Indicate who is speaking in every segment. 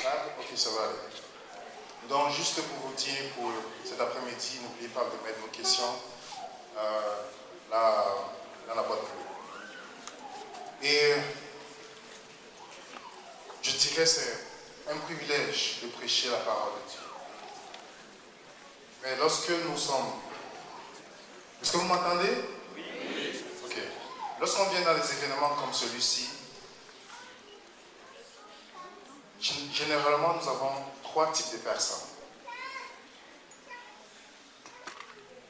Speaker 1: Ah, ok, ça va aller. Donc, juste pour vous dire, pour cet après-midi, n'oubliez pas de mettre vos questions là, dans la boîte bleue. Et je dirais c'est un privilège de prêcher la parole de Dieu. Mais lorsque nous sommes... Est-ce que vous m'entendez? Oui. Ok. Lorsqu'on vient dans des événements comme celui-ci, généralement nous avons 3 types de personnes.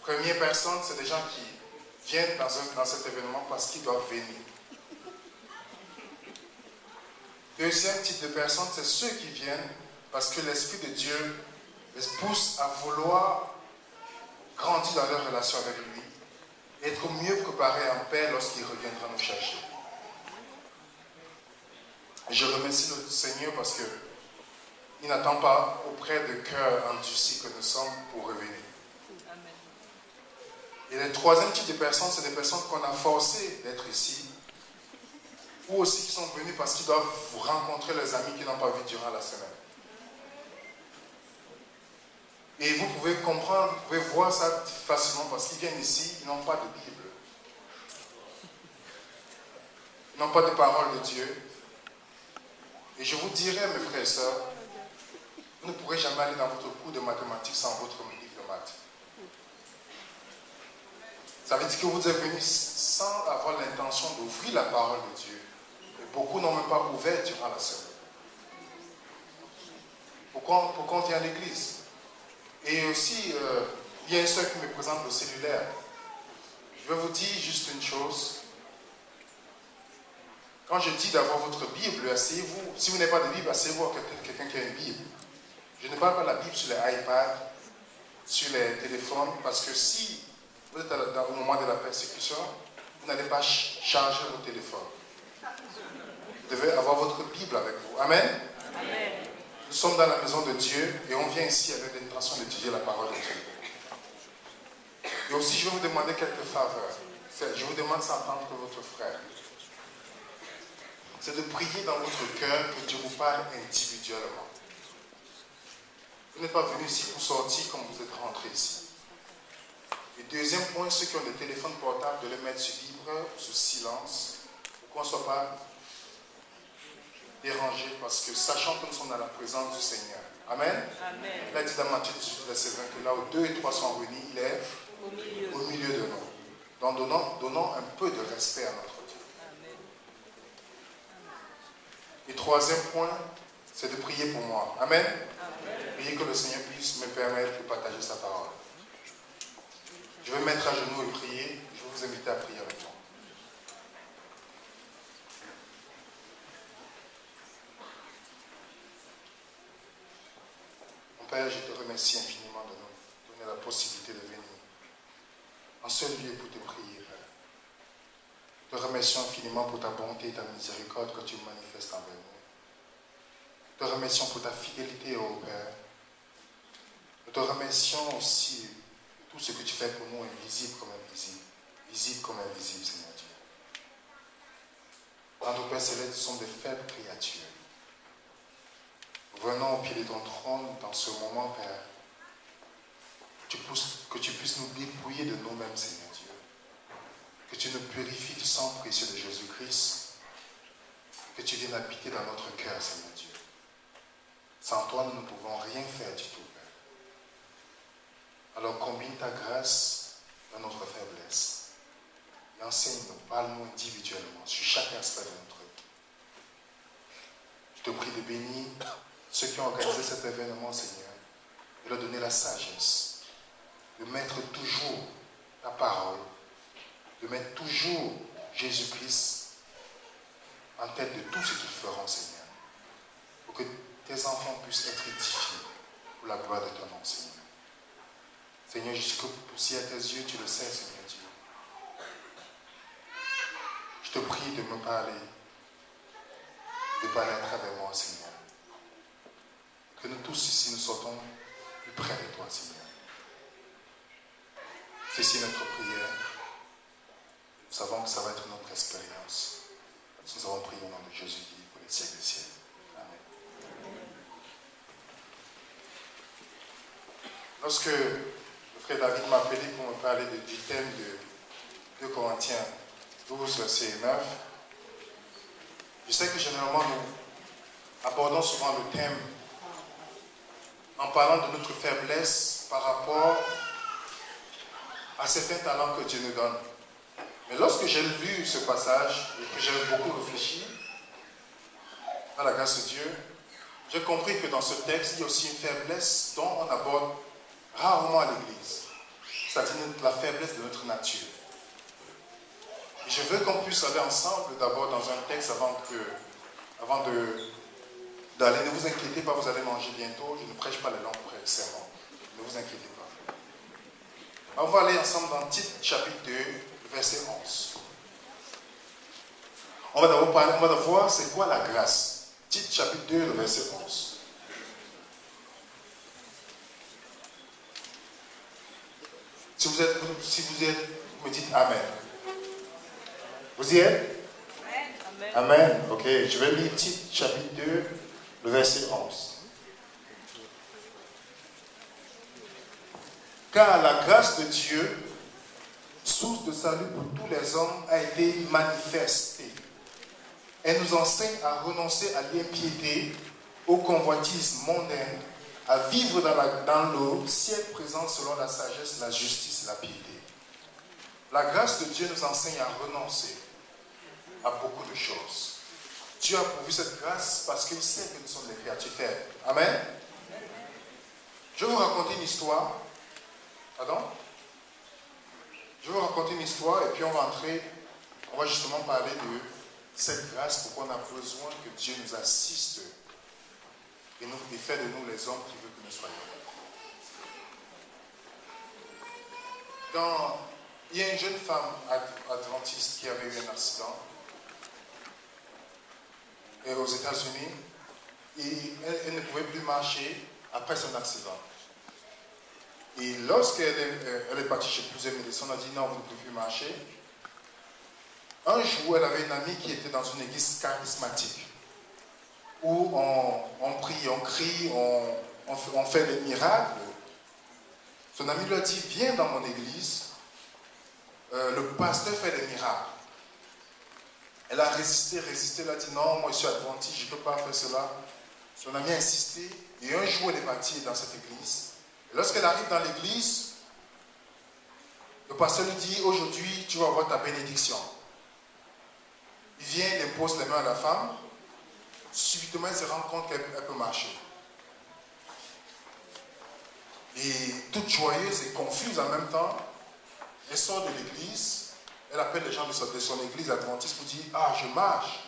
Speaker 1: Première personne, c'est des gens qui viennent dans cet événement parce qu'ils doivent venir. Deuxième type de personnes, c'est ceux qui viennent parce que l'Esprit de Dieu les pousse à vouloir grandir dans leur relation avec lui, être mieux préparés en paix lorsqu'il reviendra nous chercher. Et je remercie notre Seigneur parce qu'il n'attend pas auprès de cœurs endurcis que nous sommes pour revenir. Et le troisième type de personnes, c'est des personnes qu'on a forcées d'être ici, ou aussi qui sont venus parce qu'ils doivent rencontrer les amis qu'ils n'ont pas vus durant la semaine. Et vous pouvez comprendre, vous pouvez voir ça facilement parce qu'ils viennent ici, ils n'ont pas de Bible. Ils n'ont pas de parole de Dieu. Et je vous dirais, mes frères et sœurs, vous ne pourrez jamais aller dans votre cours de mathématiques sans votre livre de maths. Ça veut dire que vous êtes venus sans avoir l'intention d'ouvrir la parole de Dieu. Et beaucoup n'ont même pas ouvert durant la semaine. Pourquoi on vient à l'église? Et aussi, il y a un soeur qui me présente le cellulaire. Je vais vous dire juste une chose. Quand je dis d'avoir votre Bible, asseyez-vous. Si vous n'avez pas de Bible, asseyez-vous à quelqu'un qui a une Bible. Je ne parle pas de la Bible sur les iPads, sur les téléphones, parce que si vous êtes au moment de la persécution, vous n'allez pas charger vos téléphones. Vous devez avoir votre Bible avec vous. Amen. Amen. Nous sommes dans la maison de Dieu et on vient ici avec l'intention d'étudier la parole de Dieu. Et aussi, je vais vous demander quelques faveurs. Je vous demande ça en tant que votre frère. C'est de prier dans votre cœur que Dieu vous parle individuellement. Vous n'êtes pas venu ici pour sortir comme vous êtes rentré ici. Et deuxième point, ceux qui ont des téléphones portables, de les mettre sur vibreur, sur silence, pour qu'on ne soit pas dérangé, parce que sachant que nous sommes dans la présence du Seigneur. Amen. Amen. Il a dit dans Matthieu 18, verset 20 que là où 2 et 3 sont réunis, il est au milieu de nous. Donc donnons un peu de respect à notre Dieu. Amen. Et troisième point, c'est de prier pour moi. Amen. Amen. Priez que le Seigneur puisse me permettre de partager sa parole. Je vais me mettre à genoux et prier. Je vais vous inviter à prier avec moi. Mon Père, je te remercie infiniment de nous donner la possibilité de venir en ce lieu pour te prier, Père. Te remercions infiniment pour ta bonté et ta miséricorde que tu manifestes envers nous. Te remercions pour ta fidélité, ô Père. Nous te remercions aussi tout ce que tu fais pour nous, invisible comme invisible, visible comme invisible, Seigneur Dieu. Dans nos Pères célestes, nous sommes des faibles créatures. Nous venons au pied de ton trône dans ce moment, Père, que tu puisses nous dépouiller de nous-mêmes, Seigneur Dieu. Que tu nous purifies du sang précieux de Jésus-Christ. Que tu viennes habiter dans notre cœur, Seigneur Dieu. Sans toi, nous ne pouvons rien faire du tout, Père. Alors combine ta grâce dans notre faiblesse. Et enseigne-nous, parle-nous individuellement sur chaque aspect de notre vie. Je te prie de bénir ceux qui ont organisé cet événement, Seigneur, de leur donner la sagesse, de mettre toujours ta parole, de mettre toujours Jésus-Christ en tête de tout ce qu'ils feront, Seigneur, pour que tes enfants puissent être édifiés pour la gloire de ton nom, Seigneur. Seigneur, jusqu'au poussé à tes yeux, tu le sais, Seigneur Dieu. Je te prie de me parler, de parler à travers moi, Seigneur. Que nous tous ici, nous sortons plus près de toi, Seigneur. Ceci est notre prière. Nous savons que ça va être notre expérience. Nous avons prié au nom de Jésus pour les siècles des siècles. Amen. lorsque le frère David m'a appelé pour me parler du thème de 2 Corinthiens 12, verset 9, je sais que généralement nous abordons souvent le thème en parlant de notre faiblesse par rapport à certains talents que Dieu nous donne. Mais lorsque j'ai lu ce passage et que j'ai beaucoup réfléchi, à la grâce de Dieu, j'ai compris que dans ce texte, il y a aussi une faiblesse dont on aborde rarement à l'Église, c'est-à-dire la faiblesse de notre nature. Et je veux qu'on puisse aller ensemble d'abord dans un texte avant d'aller. Ne vous inquiétez pas, vous allez manger bientôt. Je ne prêche pas les langues serment. Ne vous inquiétez pas. On va aller ensemble dans Tite chapitre 2, verset 11. On va d'abord voir c'est quoi la grâce. Tite chapitre 2, le verset 11. Si vous êtes, vous me dites Amen. Vous y êtes? Amen. Amen. Ok, je vais lire Tite chapitre 2, le verset 11. Car la grâce de Dieu, source de salut pour tous les hommes, a été manifestée. Elle nous enseigne à renoncer à l'impiété, aux convoitises mondaines, à vivre dans le ciel présent selon la sagesse, la justice et la piété. La grâce de Dieu nous enseigne à renoncer à beaucoup de choses. Dieu a pourvu cette grâce parce qu'il sait que nous sommes des créatures faibles. Amen. Je vais vous raconter une histoire. Pardon? Je vais vous raconter une histoire et puis on va justement parler de cette grâce, pourquoi on a besoin que Dieu nous assiste et fait de nous les hommes qu'il veut que nous soyons. Il y a une jeune femme adventiste qui avait eu un accident aux États-Unis et elle ne pouvait plus marcher après son accident. Et lorsqu'elle est partie chez plusieurs médecins, on a dit non, vous ne pouvez plus marcher. Un jour, elle avait une amie qui était dans une église charismatique où on prie, on crie, on fait des miracles. Son ami lui a dit, viens dans mon église, le pasteur fait des miracles. Elle a résisté, elle a dit non, moi je suis adventiste, je ne peux pas faire cela. Son ami a insisté et un jour elle est partie dans cette église. Et lorsqu'elle arrive dans l'église, le pasteur lui dit, aujourd'hui tu vas avoir ta bénédiction. Il vient, il impose les mains à la femme. Subitement, il se rend compte qu'elle peut marcher. Et toute joyeuse et confuse en même temps, elle sort de l'église. Elle appelle les gens de son église adventiste pour dire, ah, je marche.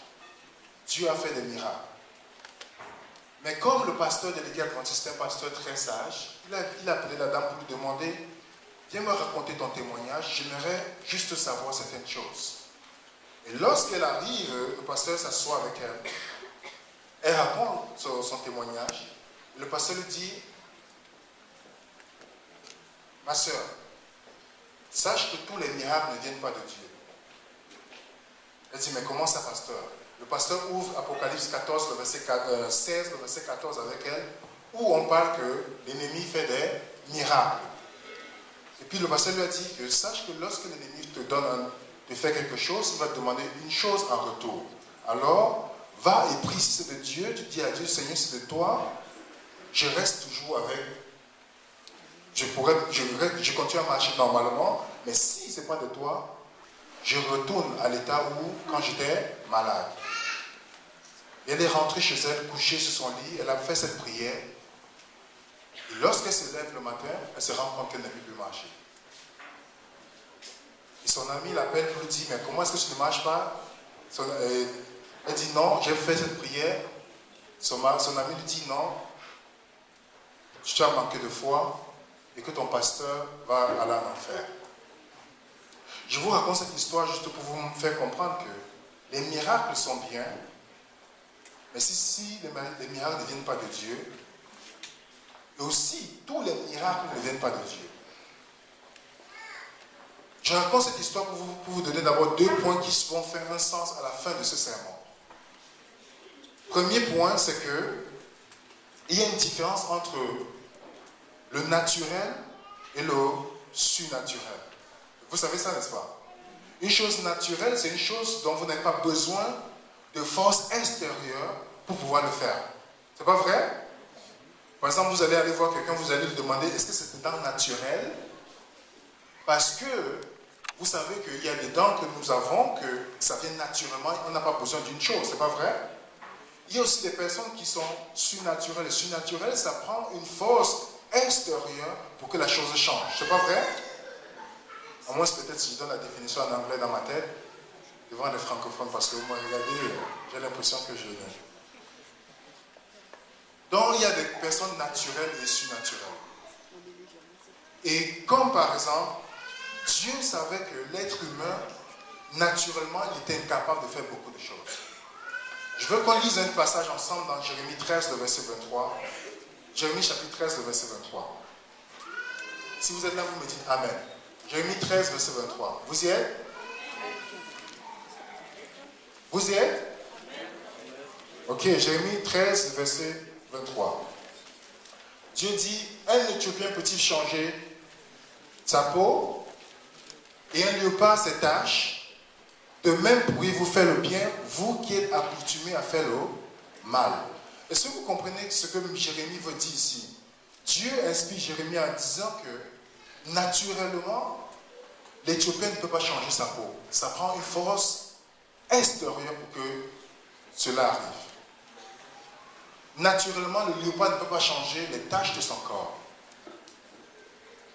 Speaker 1: Dieu a fait des miracles. Mais comme le pasteur de l'église adventiste est un pasteur très sage, il a appelé la dame pour lui demander, viens me raconter ton témoignage, j'aimerais juste savoir certaines choses. Et lorsqu'elle arrive, le pasteur s'assoit avec elle. Elle raconte son témoignage. Le pasteur lui dit, ma soeur, sache que tous les miracles ne viennent pas de Dieu. Elle dit, mais comment ça, pasteur? Le pasteur ouvre Apocalypse 14, le verset 16, le verset 14 avec elle, où on parle que l'ennemi fait des miracles. Et puis le pasteur lui a dit que sache que lorsque l'ennemi te donne de faire quelque chose, il va te demander une chose en retour. Alors, va et prie si c'est de Dieu, tu dis à Dieu, Seigneur, c'est de toi, je reste toujours avec, je continue à marcher normalement, mais si ce n'est pas de toi, je retourne à l'état où, quand j'étais malade. Et elle est rentrée chez elle, couchée sur son lit, elle a fait cette prière, et lorsqu'elle se lève le matin, elle se rend compte qu'elle ne peut plus marcher. Et son ami l'appelle pour lui dire, mais comment est-ce que tu ne marches pas? Elle dit non, j'ai fait cette prière. Son ami lui dit non, tu as manqué de foi et que ton pasteur va aller en enfer. Je vous raconte cette histoire juste pour vous faire comprendre que les miracles sont bien, mais si les miracles ne viennent pas de Dieu, et aussi tous les miracles ne viennent pas de Dieu. Je raconte cette histoire pour vous donner d'abord 2 points qui vont faire un sens à la fin de ce sermon. Premier point, c'est que il y a une différence entre le naturel et le surnaturel. Vous savez ça, n'est-ce pas? Une chose naturelle, c'est une chose dont vous n'avez pas besoin de force extérieure pour pouvoir le faire. C'est pas vrai? Par exemple, vous allez aller voir quelqu'un, vous allez lui demander est-ce que c'est des dents naturelles? Parce que vous savez qu'il y a des dents que nous avons, que ça vient naturellement, on n'a pas besoin d'une chose, c'est pas vrai? Il y a aussi des personnes qui sont surnaturelles. Et surnaturelles, ça prend une force extérieure pour que la chose change. C'est pas vrai? À moins peut-être si je donne la définition en anglais dans ma tête, devant les francophones, parce que vous me regardez, j'ai l'impression que je l'ai. Donc il y a des personnes naturelles et surnaturelles. Et comme par exemple, Dieu savait que l'être humain, naturellement, il était incapable de faire beaucoup de choses. Je veux qu'on lise un passage ensemble dans Jérémie 13, le verset 23. Jérémie chapitre 13, le verset 23. Si vous êtes là, vous me dites Amen. Jérémie 13, verset 23. Vous y êtes? Vous y êtes? Ok, Jérémie 13, verset 23. Dieu dit, un Éthiopien peut-il changer sa peau et un léopard ses taches? De même pourriez-vous faire le bien, vous qui êtes accoutumés à faire le mal. Est-ce que vous comprenez ce que Jérémie veut dire ici? Dieu inspire Jérémie en disant que naturellement, l'Éthiopien ne peut pas changer sa peau. Ça prend une force extérieure pour que cela arrive. Naturellement, le léopard ne peut pas changer les taches de son corps.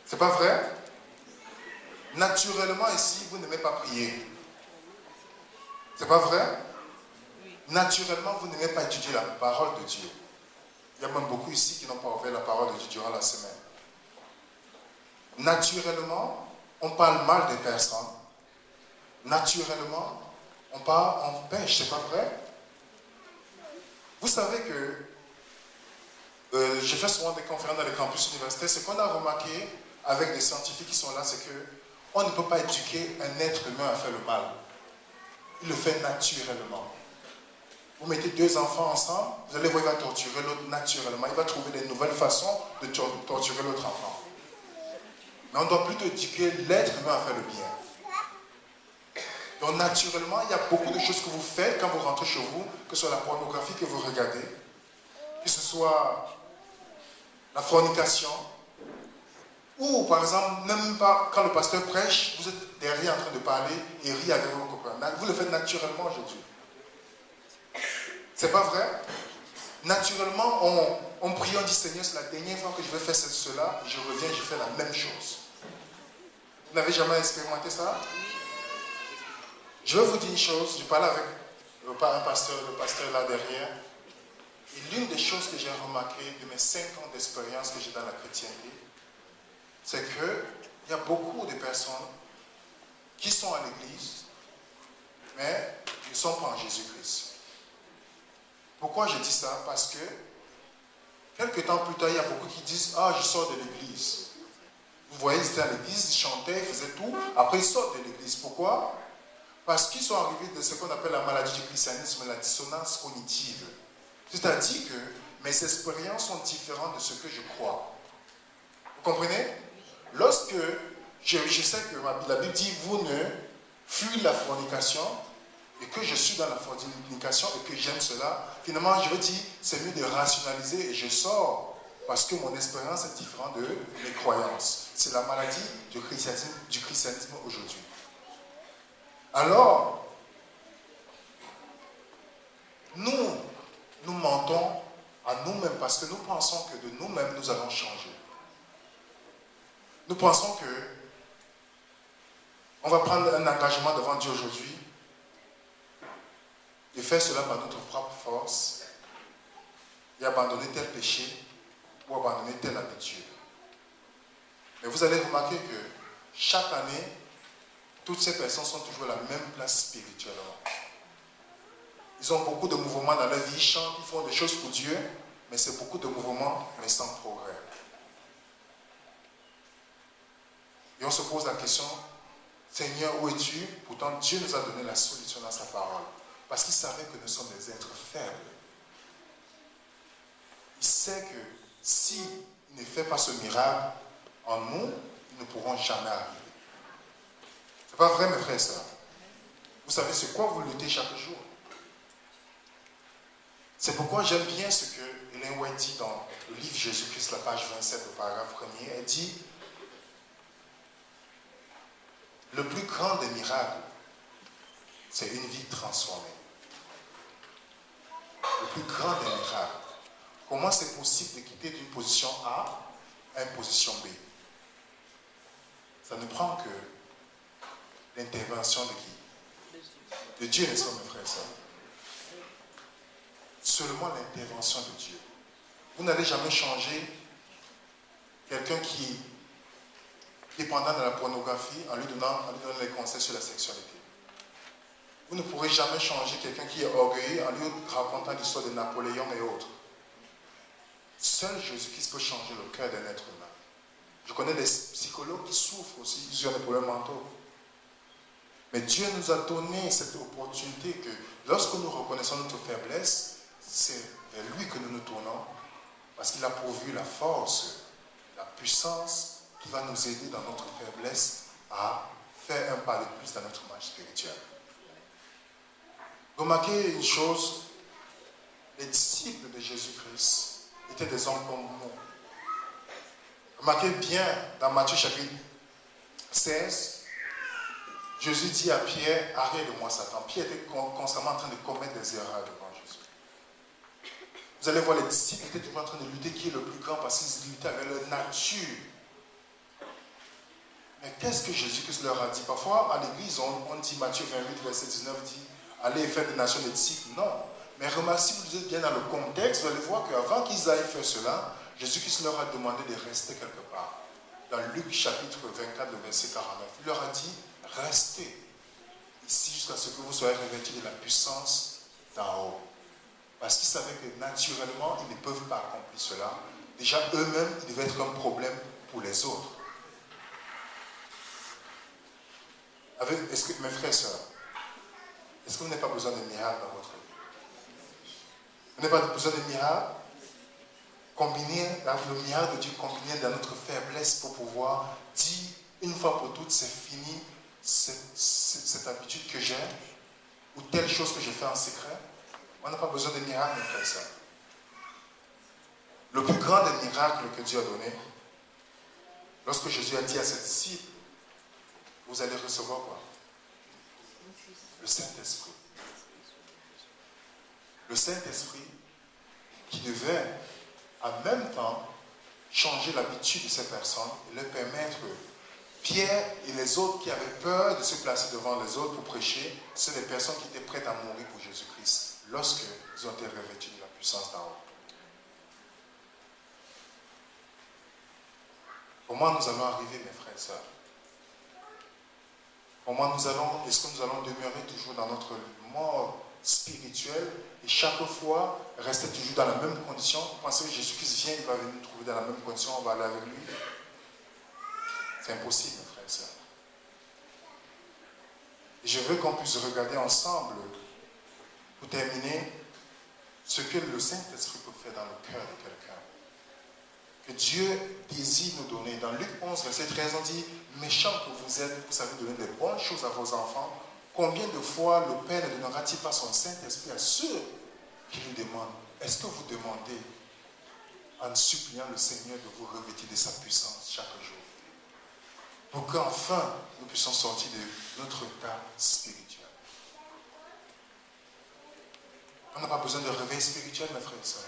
Speaker 1: C'est pas vrai? Naturellement, ici, vous n'aimez pas prier. C'est pas vrai? Naturellement, vous n'aimez pas étudier la parole de Dieu. Il y a même beaucoup ici qui n'ont pas ouvert la parole de Dieu durant la semaine. Naturellement, on parle mal des personnes. Naturellement, on pêche, c'est pas vrai? Vous savez que je fais souvent des conférences dans les campus universitaires. Ce qu'on a remarqué avec des scientifiques qui sont là, c'est qu'on ne peut pas éduquer un être humain à faire le mal. Il le fait naturellement. Vous mettez deux enfants ensemble, vous allez voir, il va torturer l'autre naturellement. Il va trouver des nouvelles façons de torturer l'autre enfant. Mais on doit plutôt éduquer l'être humain à faire le bien. Donc naturellement, il y a beaucoup de choses que vous faites quand vous rentrez chez vous, que ce soit la pornographie que vous regardez, que ce soit la fornication, ou par exemple, même pas quand le pasteur prêche, vous êtes derrière en train de parler et rire avec vos copains. Vous le faites naturellement aujourd'hui. C'est pas vrai? Naturellement, on prie, on dit Seigneur, c'est la dernière fois que je vais faire cela, je reviens, je fais la même chose. Vous n'avez jamais expérimenté ça? Je vais vous dire une chose, je parlais avec un pasteur, le pasteur là derrière, et l'une des choses que j'ai remarquées de mes 5 ans d'expérience que j'ai dans la chrétienté, c'est qu'il y a beaucoup de personnes qui sont à l'église, mais ils ne sont pas en Jésus-Christ. Pourquoi je dis ça? Parce que, quelques temps plus tard, il y a beaucoup qui disent « Ah, je sors de l'église ». Vous voyez, ils étaient à l'église, ils chantaient, ils faisaient tout. Après, ils sortent de l'église. Pourquoi? Parce qu'ils sont arrivés de ce qu'on appelle la maladie du christianisme, la dissonance cognitive. C'est-à-dire que mes expériences sont différentes de ce que je crois. Vous comprenez? Lorsque je sais que la Bible dit « Vous ne fuyez la fornication », et que je suis dans la fornication et que j'aime cela, finalement, je veux dire, c'est mieux de rationaliser et je sors parce que mon expérience est différente de mes croyances. C'est la maladie du christianisme aujourd'hui. Alors, nous mentons à nous-mêmes parce que nous pensons que de nous-mêmes, nous allons changer. Nous pensons que on va prendre un engagement devant Dieu aujourd'hui et faire cela par notre propre force et abandonner tel péché ou abandonner telle habitude. Mais vous allez remarquer que chaque année, toutes ces personnes sont toujours à la même place spirituellement. Ils ont beaucoup de mouvements dans leur vie, ils chantent, ils font des choses pour Dieu, mais c'est beaucoup de mouvements, mais sans progrès. Et on se pose la question, Seigneur, où es-tu? Pourtant, Dieu nous a donné la solution dans sa parole. Parce qu'il savait que nous sommes des êtres faibles. Il sait que si il ne fait pas ce miracle en nous, nous ne pourrons jamais arriver. Ce n'est pas vrai, mes frères et sœurs. Vous savez c'est quoi vous luttez chaque jour. C'est pourquoi j'aime bien ce que Ellen White dit dans le livre Jésus-Christ, la page 27, le paragraphe 1er. Elle dit, le plus grand des miracles, c'est une vie transformée. Le plus grand des miracles. Comment c'est possible de quitter d'une position A à une position B? Ça ne prend que l'intervention de qui? De Dieu, n'est-ce pas, mes frères et sœurs? Seulement l'intervention de Dieu. Vous n'allez jamais changer quelqu'un qui est dépendant de la pornographie en lui donnant les conseils sur la sexualité. Vous ne pourrez jamais changer quelqu'un qui est orgueilleux en lui racontant l'histoire de Napoléon et autres. Seul Jésus-Christ peut changer le cœur d'un être humain. Je connais des psychologues qui souffrent aussi, ils ont des problèmes mentaux. Mais Dieu nous a donné cette opportunité que lorsque nous reconnaissons notre faiblesse, c'est vers lui que nous nous tournons parce qu'il a pourvu la force, la puissance qui va nous aider dans notre faiblesse à faire un pas de plus dans notre marche spirituelle. Remarquez une chose, les disciples de Jésus-Christ étaient des hommes comme nous. Remarquez bien dans Matthieu chapitre 16, Jésus dit à Pierre, arrête de moi Satan. Pierre était constamment en train de commettre des erreurs devant Jésus. Vous allez voir, les disciples étaient toujours en train de lutter qui est le plus grand parce qu'ils luttaient avec leur nature. Mais qu'est-ce que Jésus-Christ leur a dit? Parfois, à l'église, on dit, Matthieu 28, verset 19, dit, allez et faites des nations des disciples. Non. Mais remarquez, si vous êtes bien dans le contexte, vous allez voir qu'avant qu'ils aillent faire cela, Jésus-Christ leur a demandé de rester quelque part. Dans Luc chapitre 24, le verset 49, il leur a dit, restez ici jusqu'à ce que vous soyez revêtus de la puissance d'en haut. Parce qu'ils savaient que naturellement, ils ne peuvent pas accomplir cela. Déjà, eux-mêmes, ils devaient être un problème pour les autres. Est-ce que, mes frères et sœurs, est-ce que vous n'avez pas besoin de miracles dans votre vie? Vous n'avez pas besoin de miracles? Combiner le miracle de Dieu combiné dans notre faiblesse pour pouvoir dire une fois pour toutes, c'est fini cette habitude que j'ai ou telle chose que j'ai fait en secret. On n'a pas besoin de miracles, mes frères et sœurs. Le plus grand des miracles que Dieu a donné, lorsque Jésus a dit à ses disciples, vous allez recevoir quoi? Le Saint-Esprit. Le Saint-Esprit qui devait en même temps changer l'habitude de ces personnes et leur permettre, Pierre et les autres qui avaient peur de se placer devant les autres pour prêcher, c'est des personnes qui étaient prêtes à mourir pour Jésus-Christ lorsqu'ils ont été revêtus de la puissance d'en haut. Comment nous allons arriver, mes frères et sœurs? Est-ce que nous allons demeurer toujours dans notre mort spirituelle et chaque fois rester toujours dans la même condition? Vous pensez que Jésus-Christ vient, il va venir nous trouver dans la même condition, on va aller avec lui? C'est impossible, mes frères et sœurs. Et je veux qu'on puisse regarder ensemble, pour terminer, ce que le Saint-Esprit peut faire dans le cœur de quelqu'un. Que Dieu désire nous donner. Dans Luc 11, verset 13, on dit, méchants que vous êtes, vous savez donner des bonnes choses à vos enfants. Combien de fois le Père ne donnera-t-il pas son Saint-Esprit à ceux qui lui demandent? Est-ce que vous demandez, en suppliant le Seigneur de vous revêtir de sa puissance chaque jour? Pour qu'enfin, nous puissions sortir de notre état spirituel. On n'a pas besoin de réveil spirituel, mes frères et sœurs.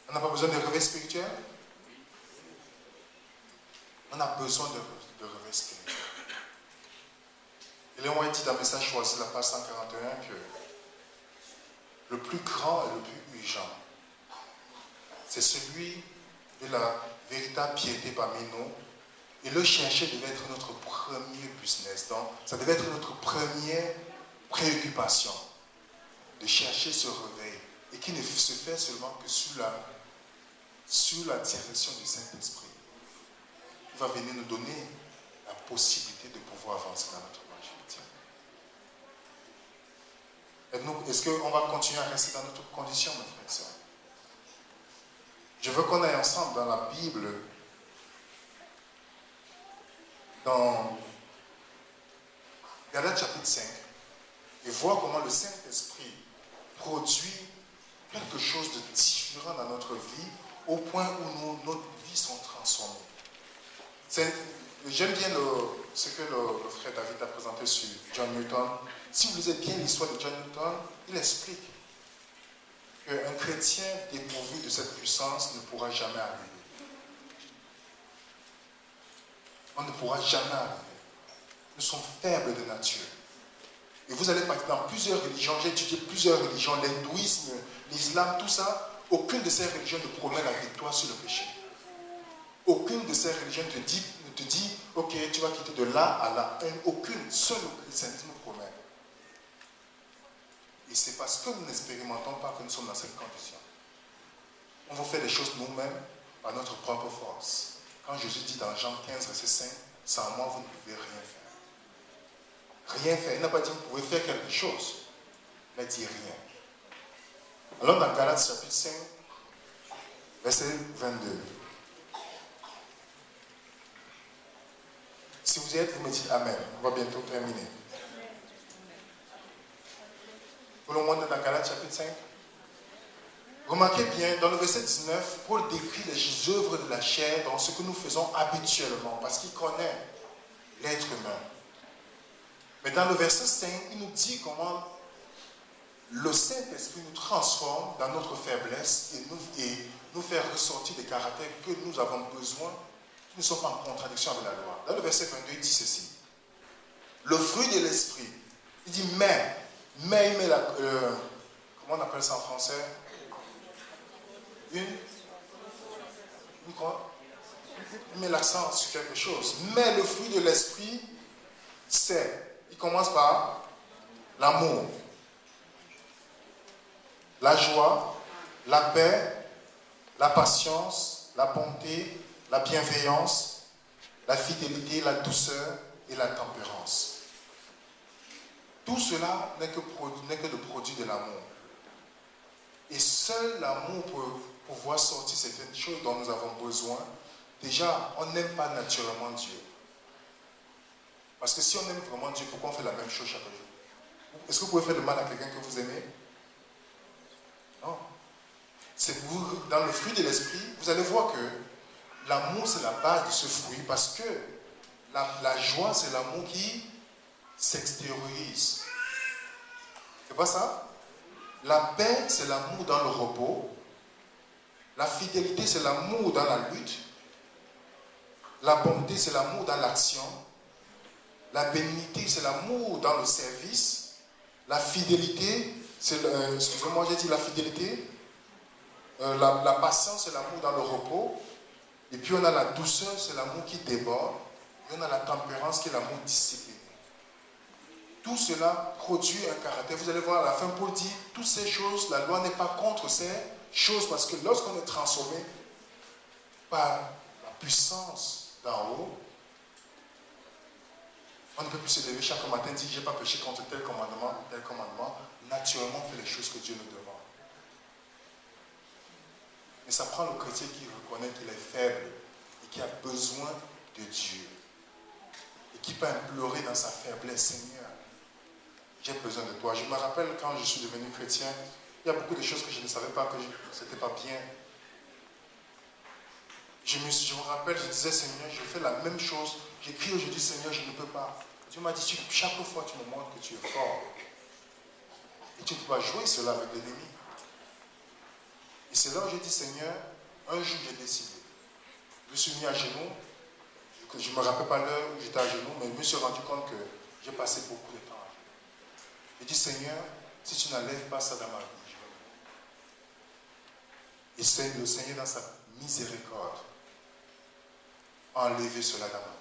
Speaker 1: On n'a pas besoin de réveil spirituel? On a besoin de réveil spirituel. Et là, on a dit dans le message choisi, la page 141, que le plus grand et le plus urgent, c'est celui de la véritable piété parmi nous. Et le chercher devait être notre premier business. Donc, ça devait être notre première préoccupation, de chercher ce réveil. Et qui ne se fait seulement que sous la direction du Saint-Esprit. Il va venir nous donner la possibilité de pouvoir avancer dans notre marche chrétienne. Est-ce qu'on va continuer à rester dans notre condition, mes frères et sœurs? Je veux qu'on aille ensemble dans la Bible, dans Galates chapitre 5, et voir comment le Saint-Esprit produit quelque chose de différent dans notre vie, au point où nos vies sont transformées. J'aime bien ce que le frère David a présenté sur John Newton. Si vous lisez bien l'histoire de John Newton, il explique qu'un chrétien dépourvu de cette puissance ne pourra jamais arriver. On ne pourra jamais arriver. Nous sommes faibles de nature. Et vous allez partir dans plusieurs religions, j'ai étudié plusieurs religions, l'hindouisme, l'islam, tout ça. Aucune de ces religions ne promet la victoire sur le péché. Aucune de ces religions ne te dit, ok, tu vas quitter de là à là. Aucune, seul le christianisme promet. Et c'est parce que nous n'expérimentons pas que nous sommes dans cette condition. On va faire les choses nous-mêmes par notre propre force. Quand Jésus dit dans Jean 15, verset 5, sans moi, vous ne pouvez rien faire. Rien faire. Il n'a pas dit que vous pouvez faire quelque chose. Il a dit rien. Alors dans Galates chapitre 5, verset 22. Si vous y êtes, vous me dites Amen. On va bientôt terminer. Pour le monde dans Galates chapitre 5. Remarquez bien, dans le verset 19, Paul décrit les œuvres de la chair dans ce que nous faisons habituellement, parce qu'il connaît l'être humain. Mais dans le verset 5, il nous dit comment le Saint-Esprit nous transforme dans notre faiblesse et nous fait ressortir des caractères que nous avons besoin, qui ne sont pas en contradiction avec la loi. Dans le verset 22, il dit ceci. Le fruit de l'Esprit, il dit mais il met la... comment on appelle ça en français? Une quoi? Il met l'accent sur quelque chose. Mais le fruit de l'Esprit, il commence par l'amour, la joie, la paix, la patience, la bonté, la bienveillance, la fidélité, la douceur et la tempérance. Tout cela n'est que le produit de l'amour. Et seul l'amour peut pouvoir sortir certaines choses dont nous avons besoin. Déjà, on n'aime pas naturellement Dieu. Parce que si on aime vraiment Dieu, pourquoi on fait la même chose chaque jour? Est-ce que vous pouvez faire le mal à quelqu'un que vous aimez? Non. Dans le fruit de l'esprit, vous allez voir que l'amour, c'est la base de ce fruit, parce que la joie, c'est l'amour qui s'extériorise. C'est pas ça? La paix, c'est l'amour dans le repos. La fidélité, c'est l'amour dans la lutte. La bonté, c'est l'amour dans l'action. La bénignité, c'est l'amour dans le service. La fidélité, c'est... excusez-moi, j'ai dit la fidélité. La patience, c'est l'amour dans le repos. Et puis on a la douceur, c'est l'amour qui déborde. Et on a la tempérance, qui est l'amour discipliné. Tout cela produit un caractère. Vous allez voir, à la fin, Paul dit, toutes ces choses, la loi n'est pas contre ces choses, parce que lorsqu'on est transformé par la puissance d'en haut, on ne peut plus se lever chaque matin et dire, je n'ai pas péché contre tel commandement. Naturellement, on fait les choses que Dieu nous demande. Mais ça prend le chrétien qui reconnaît qu'il est faible et qui a besoin de Dieu. Et qui peut implorer dans sa faiblesse, Seigneur, j'ai besoin de toi. Je me rappelle quand je suis devenu chrétien, il y a beaucoup de choses que je ne savais pas, que ce n'était pas bien. Je me rappelle, je disais, Seigneur, je fais la même chose. J'écris aujourd'hui, Seigneur, je ne peux pas. Dieu m'a dit, chaque fois tu me montres que tu es fort. Et tu ne peux pas jouer cela avec l'ennemi. Et c'est là où j'ai dit, Seigneur, un jour j'ai décidé. Je me suis mis à genoux. Je ne me rappelle pas l'heure où j'étais à genoux, mais je me suis rendu compte que j'ai passé beaucoup de temps. J'ai dit, Seigneur, si tu n'enlèves pas ça dans ma vie, je vais mourir. Et le Seigneur, dans sa miséricorde, a enlevé cela dans ma vie.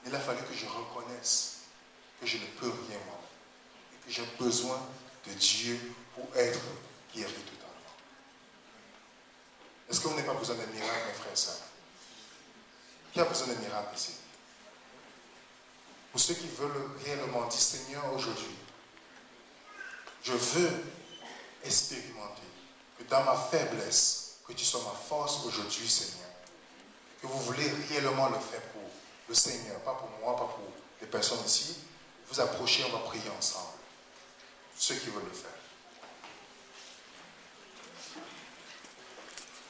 Speaker 1: Il a fallu que je reconnaisse que je ne peux rien moi. Et que j'ai besoin de Dieu pour être guéri totalement. Est-ce que vous n'avez pas besoin d'un miracle, mes frères et sœurs? Qui a besoin d'un miracle ici? Pour ceux qui veulent réellement dire, Seigneur, aujourd'hui, je veux expérimenter que dans ma faiblesse, que tu sois ma force aujourd'hui, Seigneur. Que vous voulez réellement le faire pour le Seigneur, pas pour moi, pas pour les personnes ici. Vous approchez, on va prier ensemble. Ceux qui veulent le faire.